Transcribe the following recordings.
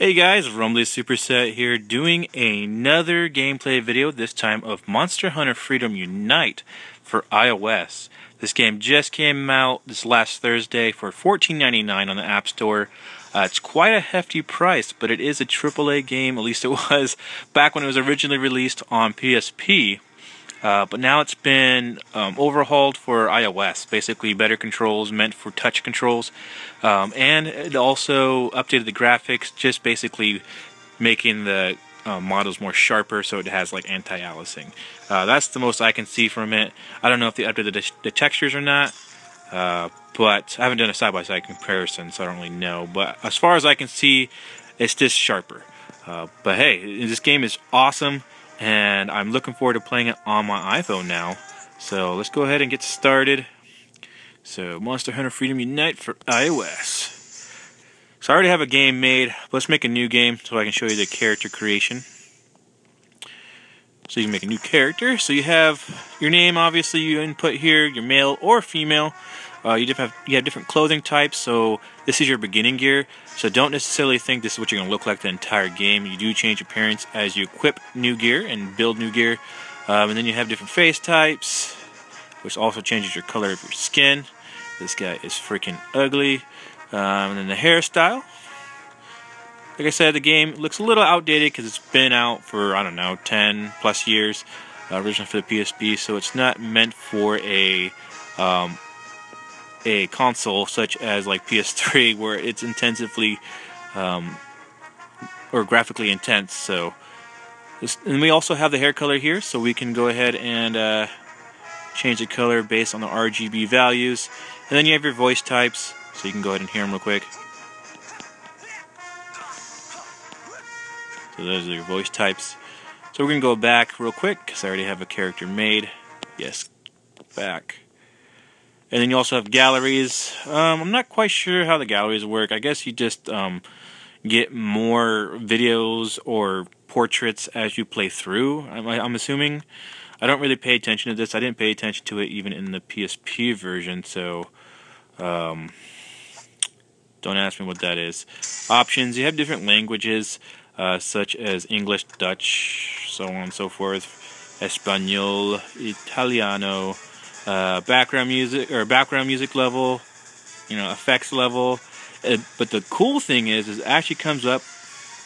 Hey guys, Rumbly Superset here doing another gameplay video, this time of Monster Hunter Freedom Unite for iOS. This game just came out this last Thursday for $14.99 on the App Store. It's quite a hefty price, but it is a AAA game, at least it was back when it was originally released on PSP. But now it's been overhauled for iOS, basically better controls meant for touch controls, and it also updated the graphics, just basically making the models more sharper so it has like anti-aliasing. That's the most I can see from it. I don't know if they updated the textures or not, but I haven't done a side-by-side comparison, so I don't really know. But as far as I can see, it's just sharper. But hey, this game is awesome. And I'm looking forward to playing it on my iPhone now. So let's go ahead and get started. So Monster Hunter Freedom Unite for iOS. So I already have a game made. Let's make a new game so I can show you the character creation. So you can make a new character. So you have your name, obviously you input here, your male or female. You have different clothing types, so this is your beginning gear. So don't necessarily think this is what you're going to look like the entire game. You do change appearance as you equip new gear and build new gear. And then you have different face types, which also changes your color of your skin. This guy is freaking ugly. And then the hairstyle. Like I said, the game looks a little outdated because it's been out for, I don't know, 10 plus years. Originally for the PSP, so it's not meant for a console such as like PS3 where it's intensively or graphically intense. So and we also have the hair color here, so we can go ahead and change the color based on the RGB values. And then you have your voice types, so you can go ahead and hear them real quick. So those are your voice types. So we're gonna go back real quick because I already have a character made. Yes, back. And then you also have galleries. I'm not quite sure how the galleries work. I guess you just get more videos or portraits as you play through, I'm assuming. I don't really pay attention to this. I didn't pay attention to it even in the PSP version, so don't ask me what that is. Options, you have different languages, such as English, Dutch, so on and so forth, Espanol, Italiano, background music level, effects level. But the cool thing is it actually comes up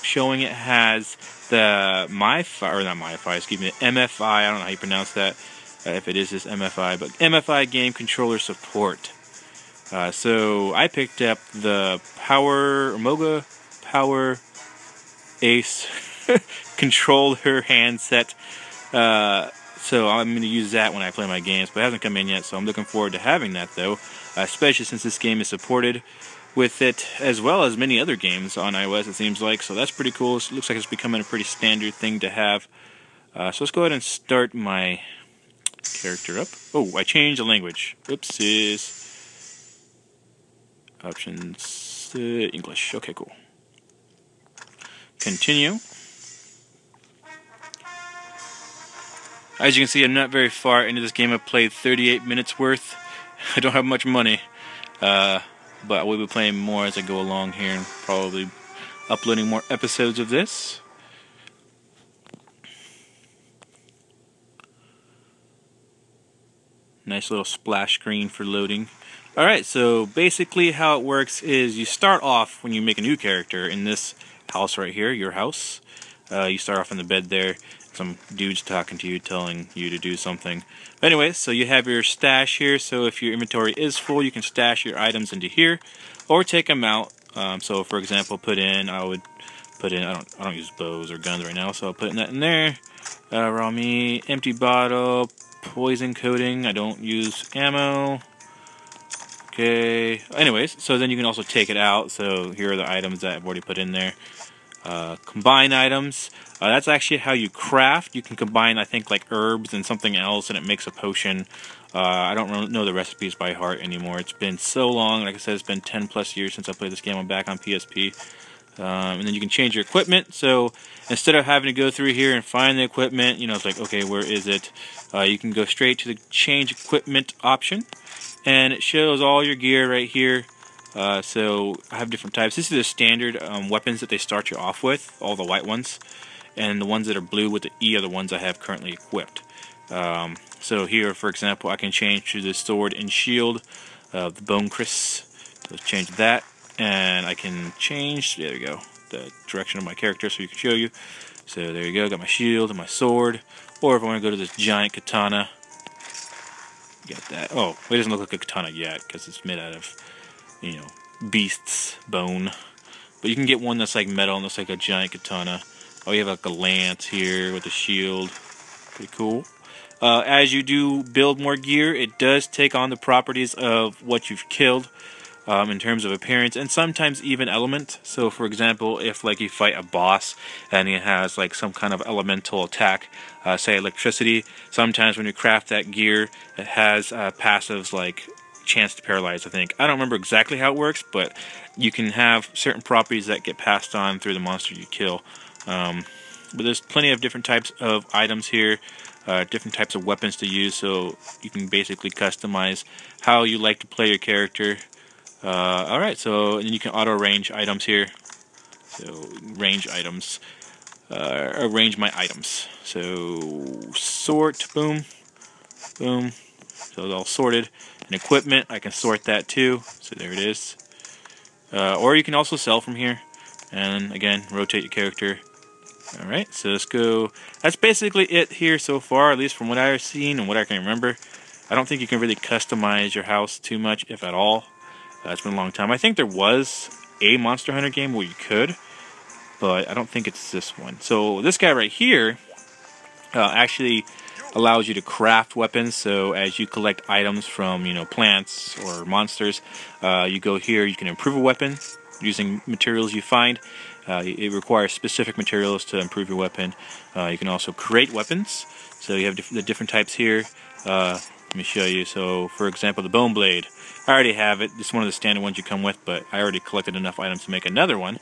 showing it has the MFI, I don't know how you pronounce that, if it is this MFI, but MFI game controller support. So I picked up the moba Power Ace controller handset. So I'm going to use that when I play my games, but it hasn't come in yet, so I'm looking forward to having that, though, especially since this game is supported with it, as well as many other games on iOS, it seems like, so that's pretty cool. It looks like it's becoming a pretty standard thing to have. So let's go ahead and start my character up. Oh, I changed the language. Oopsies. Options, English. Okay, cool. Continue. As you can see, I'm not very far into this game. I've played 38 minutes worth. I don't have much money, but I will be playing more as I go along here and probably uploading more episodes of this. Nice little splash screen for loading. Alright, so basically how it works is you start off when you make a new character in this house right here, your house. You start off in the bed there. Some dude's talking to you, telling you to do something. But anyway, so you have your stash here, so if your inventory is full, you can stash your items into here, or take them out. So for example, I don't use bows or guns right now, so I'll put that in there. Raw meat, empty bottle, poison coating, I don't use ammo. Okay, anyways, so then you can also take it out, so here are the items that I've already put in there. Combine items. That's actually how you craft. You can combine, I think, like herbs and something else, and it makes a potion. I don't really know the recipes by heart anymore. It's been so long. Like I said, it's been 10 plus years since I played this game. I'm back on PSP. And then you can change your equipment. So instead of having to go through here and find the equipment, it's like, okay, where is it? You can go straight to the change equipment option, and it shows all your gear right here. So I have different types. This is the standard weapons that they start you off with, all the white ones, and the ones that are blue with the E are the ones I have currently equipped. So here, for example, I can change to the sword and shield of the Bone Chris. So let's change that, and I can change, there we go, the direction of my character so you can show you. So there you go, got my shield and my sword. Or if I want to go to this giant katana, get that. Oh, it doesn't look like a katana yet because it's made out of, you know, beast's bone. But you can get one that's like metal and looks like a giant katana. Oh, you have like a lance here with a shield. Pretty cool. As you do build more gear, it does take on the properties of what you've killed. In terms of appearance and sometimes even element. So for example, if like you fight a boss and he has like some kind of elemental attack, say electricity, sometimes when you craft that gear it has passives like chance to paralyze, I think. I don't remember exactly how it works, but you can have certain properties that get passed on through the monster you kill. But there's plenty of different types of items here, different types of weapons to use, so you can basically customize how you like to play your character. Alright, so and then you can auto-range items here. So, range items. Arrange my items. So, sort, boom, boom. So it's all sorted. And equipment, I can sort that too. So there it is. Or you can also sell from here. And again, rotate your character. Alright, so let's go. That's basically it here so far, at least from what I've seen and what I can remember. I don't think you can really customize your house too much, if at all. It's been a long time. I think there was a Monster Hunter game where you could, but I don't think it's this one. So this guy right here actually allows you to craft weapons. So as you collect items from, you know, plants or monsters, you go here, you can improve a weapon using materials you find. It requires specific materials to improve your weapon. You can also create weapons. So you have the different types here. Let me show you. So, for example, the Bone Blade. I already have it. It's one of the standard ones you come with, but I already collected enough items to make another one.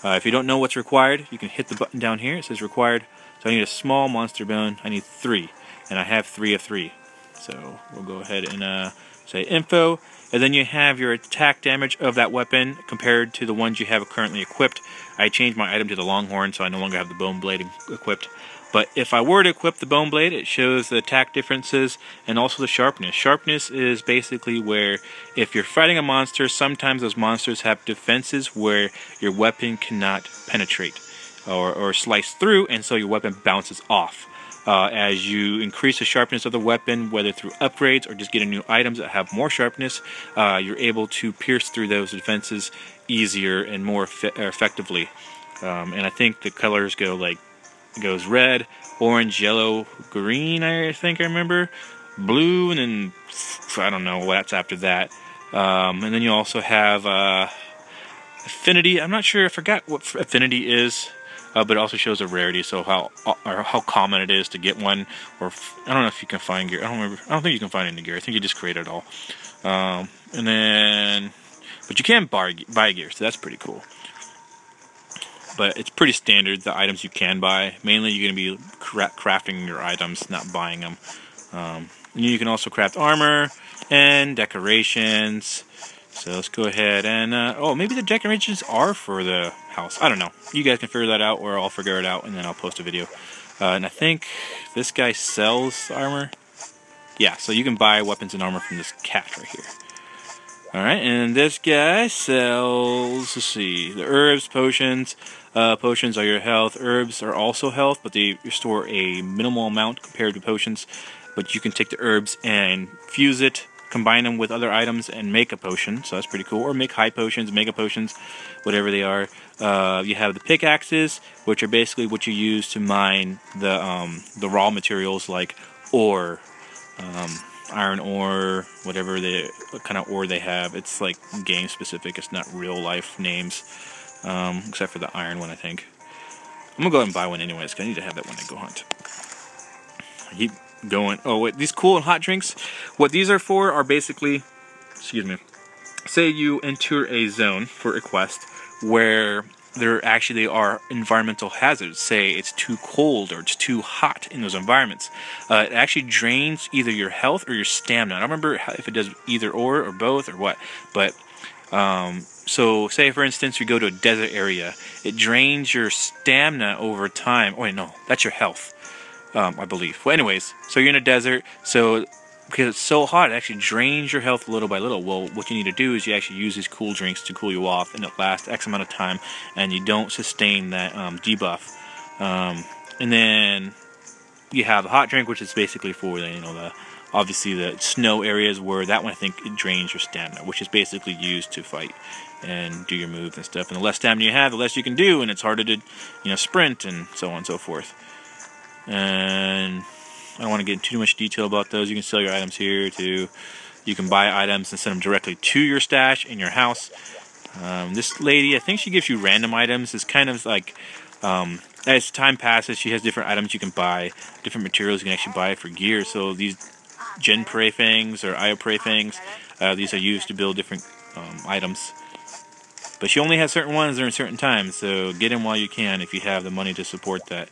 If you don't know what's required, you can hit the button down here. It says required. So I need a small monster bone. I need 3, and I have 3 of 3. So we'll go ahead and say info, and then you have your attack damage of that weapon compared to the ones you have currently equipped. I changed my item to the Longhorn, so I no longer have the Bone Blade equipped. But if I were to equip the Bone Blade, it shows the attack differences and also the sharpness. Sharpness is basically where if you're fighting a monster, sometimes those monsters have defenses where your weapon cannot penetrate or slice through, and so your weapon bounces off. As you increase the sharpness of the weapon, whether through upgrades or just getting new items that have more sharpness, you're able to pierce through those defenses easier and more effectively. And I think the colors go like, it goes red, orange, yellow, green, I think I remember, blue, and then I don't know what's after that. And then you also have affinity. I'm not sure, I forgot what affinity is, but it also shows a rarity, so how common it is to get one, or I don't know if you can find gear. I don't think you can find any gear. I think you just create it all. And then, but you can buy gear, so that's pretty cool. But it's pretty standard, the items you can buy. Mainly you're going to be crafting your items, not buying them. You can also craft armor and decorations. So let's go ahead and, oh, maybe the decorations are for the house. I don't know. You guys can figure that out, or I'll figure it out, and then I'll post a video. And I think this guy sells armor. Yeah, so you can buy weapons and armor from this cat right here. Alright, and this guy sells, let's see, the herbs, potions. Potions are your health. Herbs are also health, but they restore a minimal amount compared to potions. But you can take the herbs and fuse it, combine them with other items, and make a potion. So that's pretty cool. Or make high potions, mega potions, whatever they are. You have the pickaxes, which are basically what you use to mine the raw materials like ore, iron ore, whatever kind of ore they have. It's like game specific. It's not real life names, except for the iron one, I think. I'm gonna go ahead and buy one anyways, because I need to have that when I go hunt. I keep going. Oh wait, these cool and hot drinks. What these are for are basically, excuse me, say you enter a zone for a quest where there actually are environmental hazards. Say it's too cold or it's too hot in those environments. It actually drains either your health or your stamina. I don't remember if it does either or both or what, but So say for instance you go to a desert area, it drains your stamina over time. Oh wait, no, that's your health, I believe. Well, anyways, so you're in a desert, so because it's so hot, it actually drains your health little by little. Well, what you need to do is you actually use these cool drinks to cool you off, and it lasts X amount of time, and you don't sustain that debuff. And then you have a hot drink, which is basically for obviously the snow areas, where that one I think it drains your stamina, which is basically used to fight and do your moves and stuff. And the less stamina you have, the less you can do, and it's harder to sprint and so on and so forth. And I don't want to get into too much detail about those. You can sell your items here too. You can buy items and send them directly to your stash in your house. This lady, I think she gives you random items. It's kind of like, as time passes, she has different items you can buy, different materials you can actually buy for gear. So these gen prey things or io prey things, these are used to build different items. But she only has certain ones during certain times, so get in while you can if you have the money to support that.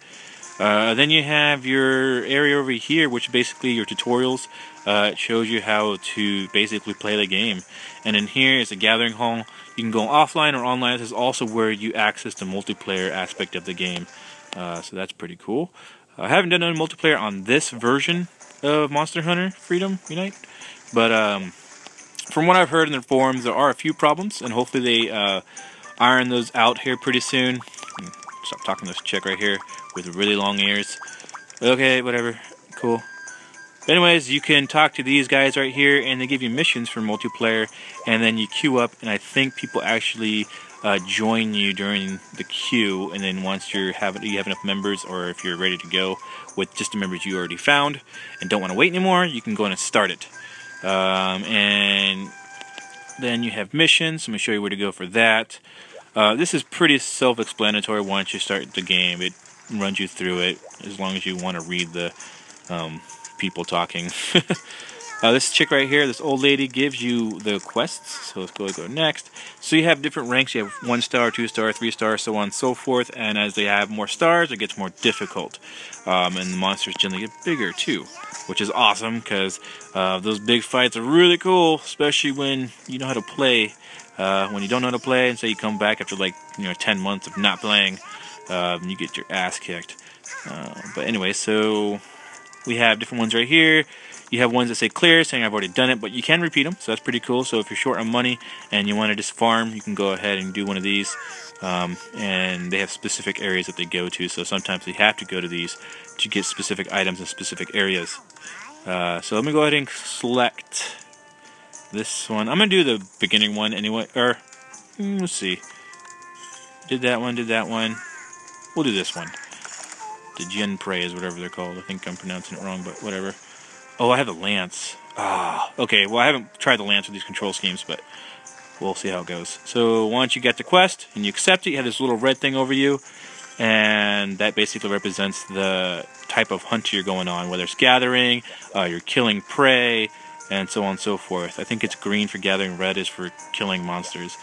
Then you have your area over here, which is basically your tutorials. It shows you how to basically play the game. And in here is a gathering hall. You can go offline or online. This is also where you access the multiplayer aspect of the game. So that's pretty cool. I haven't done any multiplayer on this version of Monster Hunter Freedom Unite, but from what I've heard in the forums, there are a few problems, and hopefully they iron those out here pretty soon. Stop talking to this chick right here with really long ears. Okay, whatever. Cool. But anyways, you can talk to these guys right here, and they give you missions for multiplayer, and then you queue up, and I think people actually join you during the queue, and then once you have enough members, or if you're ready to go with just the members you already found and don't want to wait anymore, you can go in and start it. And then you have missions. I'm going to show you where to go for that. This is pretty self-explanatory once you start the game. It runs you through it as long as you want to read the people talking. This chick right here, this old lady, gives you the quests. So let's go next. So you have different ranks. You have 1 star, 2 star, 3 star, so on and so forth. And as they have more stars, it gets more difficult. And the monsters generally get bigger too, which is awesome because those big fights are really cool, especially when you know how to play. When you don't know how to play, and say you come back after 10 months of not playing, you get your ass kicked. But anyway, so we have different ones right here. You have ones that say clear, saying I've already done it, but you can repeat them, so that's pretty cool. So if you're short on money and you want to just farm, you can go ahead and do one of these. And they have specific areas that they go to, so sometimes you have to go to these to get specific items in specific areas. So let me go ahead and select this one. I'm going to do the beginning one anyway, or let's see. Did that one. We'll do this one. The Gen Prey is whatever they're called. I think I'm pronouncing it wrong, but whatever. Oh, I have the Lance. Okay, well I haven't tried the Lance with these control schemes, but we'll see how it goes. So once you get the quest and you accept it, you have this little red thing over you, and that basically represents the type of hunt you're going on, whether it's gathering, you're killing prey, and so on and so forth. I think it's green for gathering, red is for killing monsters.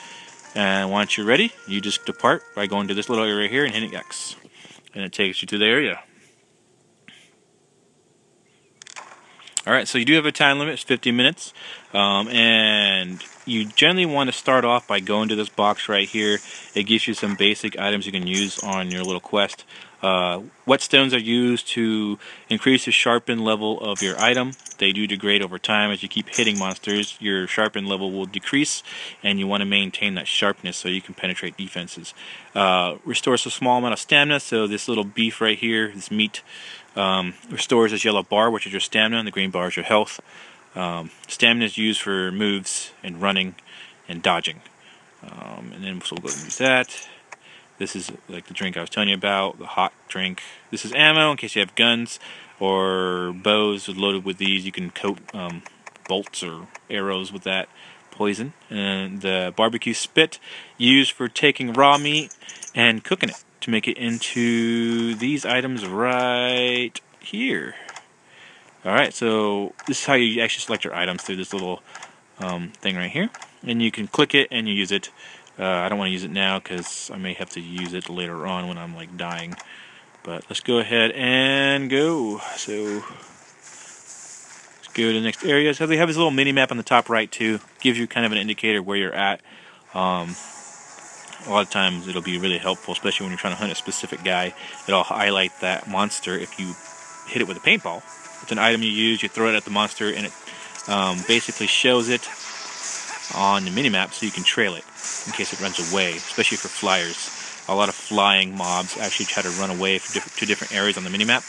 And once you're ready, you just depart by going to this little area here and hitting X. And it takes you to the area. Alright, so you do have a time limit, it's 50 minutes. And you generally want to start off by going to this box right here. It gives you some basic items you can use on your little quest. Whetstones are used to increase the sharpen level of your item. They do degrade over time. As you keep hitting monsters, your sharpen level will decrease, and you want to maintain that sharpness so you can penetrate defenses. Restores a small amount of stamina, so this little beef right here, this meat, restores this yellow bar, which is your stamina, and the green bar is your health. Stamina is used for moves and running and dodging. And then so we'll go ahead and use that. This is like the drink I was telling you about, the hot drink. This is ammo in case you have guns or bows loaded with these. You can coat bolts or arrows with that poison. And the barbecue spit, used for taking raw meat and cooking it to make it into these items right here. Alright, so this is how you actually select your items, through this little thing right here. And you can click it and you use it. I don't want to use it now because I may have to use it later on when I'm like dying. But let's go ahead and go. So let's go to the next area. So they have this little mini map on the top right too. Gives you kind of an indicator where you're at. A lot of times it'll be really helpful, especially when you're trying to hunt a specific guy. It'll highlight that monster if you hit it with a paintball. It's an item you use, you throw it at the monster, and it basically shows it on the minimap so you can trail it in case it runs away, especially for flyers. A lot of flying mobs actually try to run away to different areas on the minimap,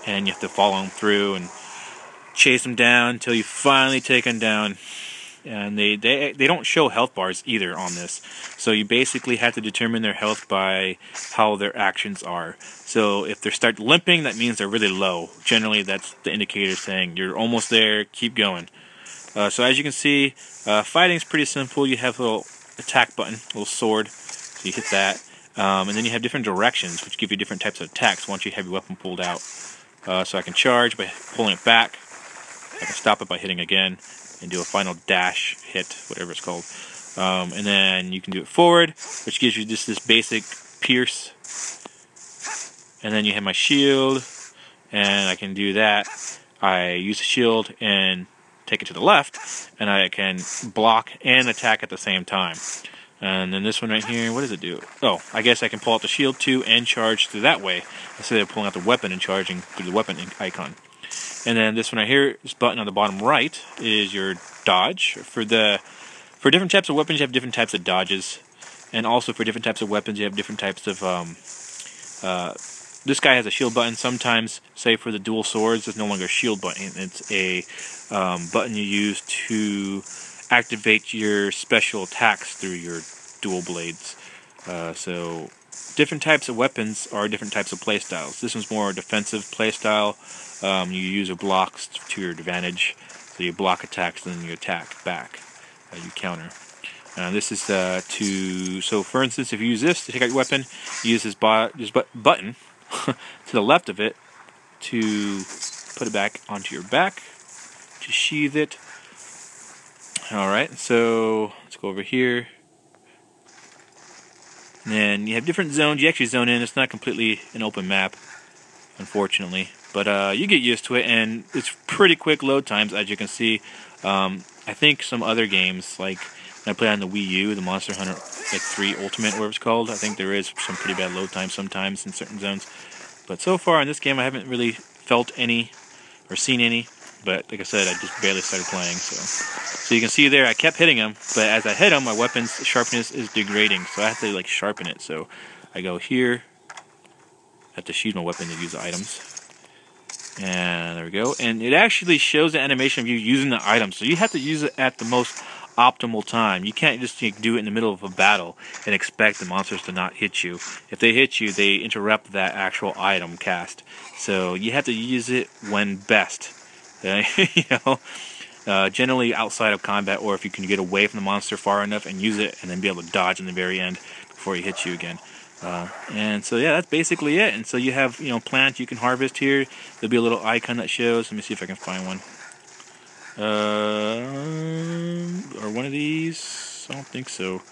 and you have to follow them through and chase them down until you finally take them down. And they don't show health bars either on this, so you basically have to determine their health by how their actions are. So if they start limping, that means they're really low. Generally, that's the indicator saying you're almost there, keep going. So as you can see, fighting is pretty simple. You have a little attack button, a little sword, so you hit that. And then you have different directions, which give you different types of attacks once you have your weapon pulled out. So I can charge by pulling it back. I can stop it by hitting again and do a final dash hit, whatever it's called. And then you can do it forward, which gives you just this basic pierce. And then you have my shield, and I can do that. I use the shield and take it to the left, and I can block and attack at the same time. And then this one right here, what does it do? Oh, I guess I can pull out the shield too and charge through that way, instead of pulling out the weapon and charging through the weapon icon. And then this one right here, this button on the bottom right, is your dodge. For different types of weapons, you have different types of dodges. And also for different types of weapons, you have different types of... this guy has a shield button. Sometimes, say for the dual swords, it's no longer a shield button. It's a button you use to activate your special attacks through your dual blades. So different types of weapons are different types of playstyles. This one's more a defensive playstyle. You use your blocks to your advantage. So you block attacks, and then you attack back. You counter. This is so for instance, if you use this to take out your weapon, you use this button to the left of it to put it back onto your back, to sheath it. Alright, so let's go over here. And then you have different zones. You actually zone in. It's not completely an open map, unfortunately. But you get used to it, and it's pretty quick load times, as you can see. I think some other games, like when I play on the Wii U, the Monster Hunter 3 Ultimate, whatever it's called, I think there is some pretty bad load times sometimes in certain zones. But so far in this game, I haven't really felt any or seen any. But like I said, I just barely started playing. So you can see there, I kept hitting him, but as I hit him, my weapon's sharpness is degrading. So I have to like sharpen it. So I go here, I have to sheath my weapon to use the items. And there we go. And it actually shows the animation of you using the item. So you have to use it at the most optimal time. You can't just do it in the middle of a battle and expect the monsters to not hit you. If they hit you, they interrupt that actual item cast. So you have to use it when best. Generally outside of combat, or if you can get away from the monster far enough and use it and then be able to dodge in the very end before he hits you again. And so yeah, that's basically it. And so you have plants you can harvest here. There'll be a little icon that shows. Let me see if I can find one. Or one of these? I don't think so.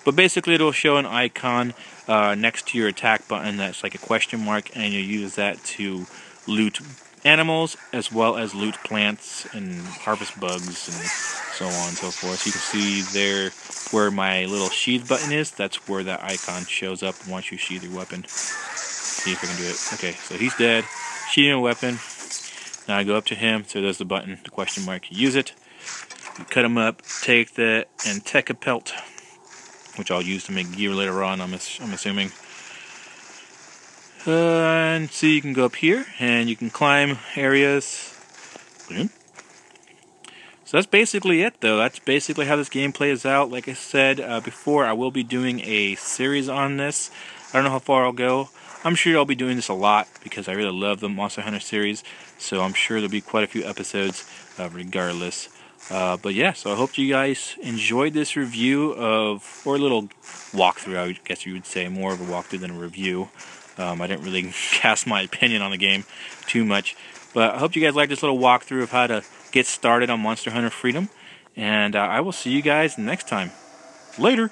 But basically it'll show an icon next to your attack button that's like a question mark, and you use that to loot animals as well as loot plants and harvest bugs and so on and so forth. So you can see there where my little sheath button is. That's where that icon shows up once you sheath your weapon. See if I can do it. Okay, so he's dead. Sheathing a weapon. Now I go up to him, so there's the button, the question mark. You use it. You cut him up, take the Anteca pelt, which I'll use to make gear later on, I'm assuming. And so you can go up here, and you can climb areas. So that's basically it, though. That's basically how this game plays out. Like I said before, I will be doing a series on this. I don't know how far I'll go. I'm sure I'll be doing this a lot because I really love the Monster Hunter series. So I'm sure there'll be quite a few episodes regardless. But yeah, so I hope you guys enjoyed this review or a little walkthrough, I guess you would say. More of a walkthrough than a review. I didn't really cast my opinion on the game too much. But I hope you guys liked this little walkthrough of how to get started on Monster Hunter Freedom. And I will see you guys next time. Later!